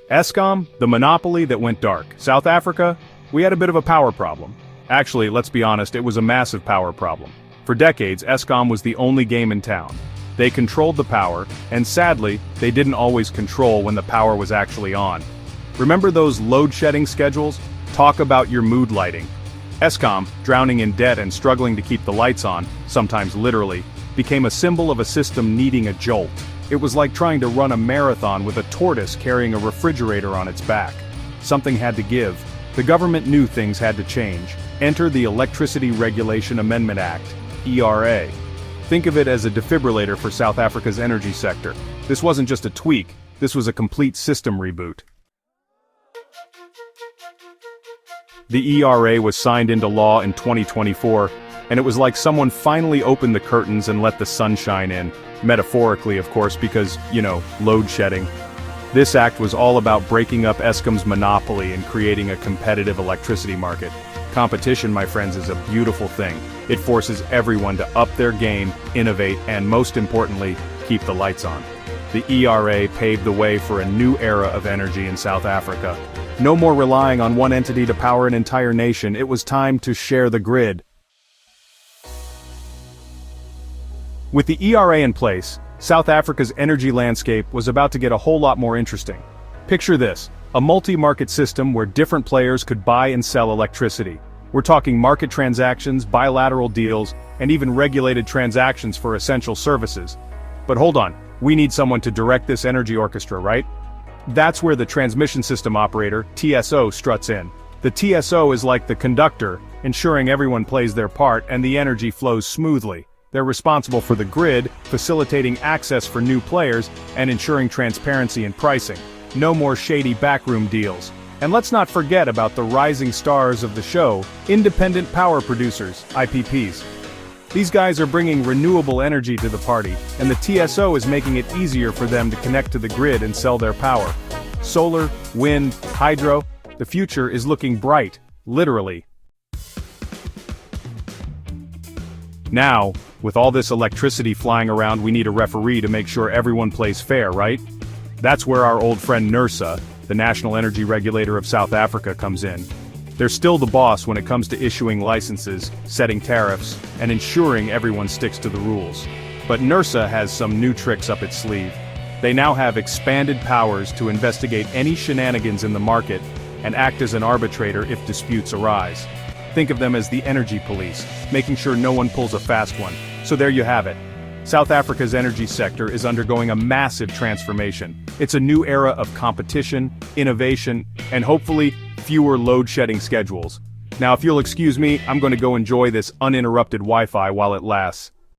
Eskom, the monopoly that went dark. South Africa, we had a bit of a power problem. Actually, let's be honest, it was a massive power problem. For decades, Eskom was the only game in town. They controlled the power, and sadly, they didn't always control when the power was actually on. Remember those load-shedding schedules? Talk about your mood lighting. Eskom, drowning in debt and struggling to keep the lights on, sometimes literally, became a symbol of a system needing a jolt. It was like trying to run a marathon with a tortoise carrying a refrigerator on its back. Something had to give. The government knew things had to change. Enter the Electricity Regulation Amendment Act, ERA. Think of it as a defibrillator for South Africa's energy sector. This wasn't just a tweak, this was a complete system reboot. The ERA was signed into law in 2024, and it was like someone finally opened the curtains and let the sunshine in. Metaphorically, of course, because, load shedding. This act was all about breaking up Eskom's monopoly and creating a competitive electricity market. Competition, my friends, is a beautiful thing. It forces everyone to up their game, innovate, and most importantly, keep the lights on. The ERA paved the way for a new era of energy in South Africa. No more relying on one entity to power an entire nation. It was time to share the grid. With the ERA in place, South Africa's energy landscape was about to get a whole lot more interesting. Picture this, a multi-market system where different players could buy and sell electricity. We're talking market transactions, bilateral deals, and even regulated transactions for essential services. But hold on, we need someone to direct this energy orchestra, right? That's where the transmission system operator, TSO, struts in. The TSO is like the conductor, ensuring everyone plays their part and the energy flows smoothly. They're responsible for the grid, facilitating access for new players, and ensuring transparency in pricing. No more shady backroom deals. And let's not forget about the rising stars of the show, independent power producers, IPPs. These guys are bringing renewable energy to the party, and the TSO is making it easier for them to connect to the grid and sell their power. Solar, wind, hydro, the future is looking bright, literally. Now, with all this electricity flying around, we need a referee to make sure everyone plays fair, right? That's where our old friend NERSA, the National Energy Regulator of South Africa, comes in. They're still the boss when it comes to issuing licenses, setting tariffs, and ensuring everyone sticks to the rules. But NERSA has some new tricks up its sleeve. They now have expanded powers to investigate any shenanigans in the market and act as an arbitrator if disputes arise. Think of them as the energy police, making sure no one pulls a fast one. So there you have it. South Africa's energy sector is undergoing a massive transformation. It's a new era of competition, innovation, and hopefully, fewer load-shedding schedules. Now, if you'll excuse me, I'm going to go enjoy this uninterrupted Wi-Fi while it lasts.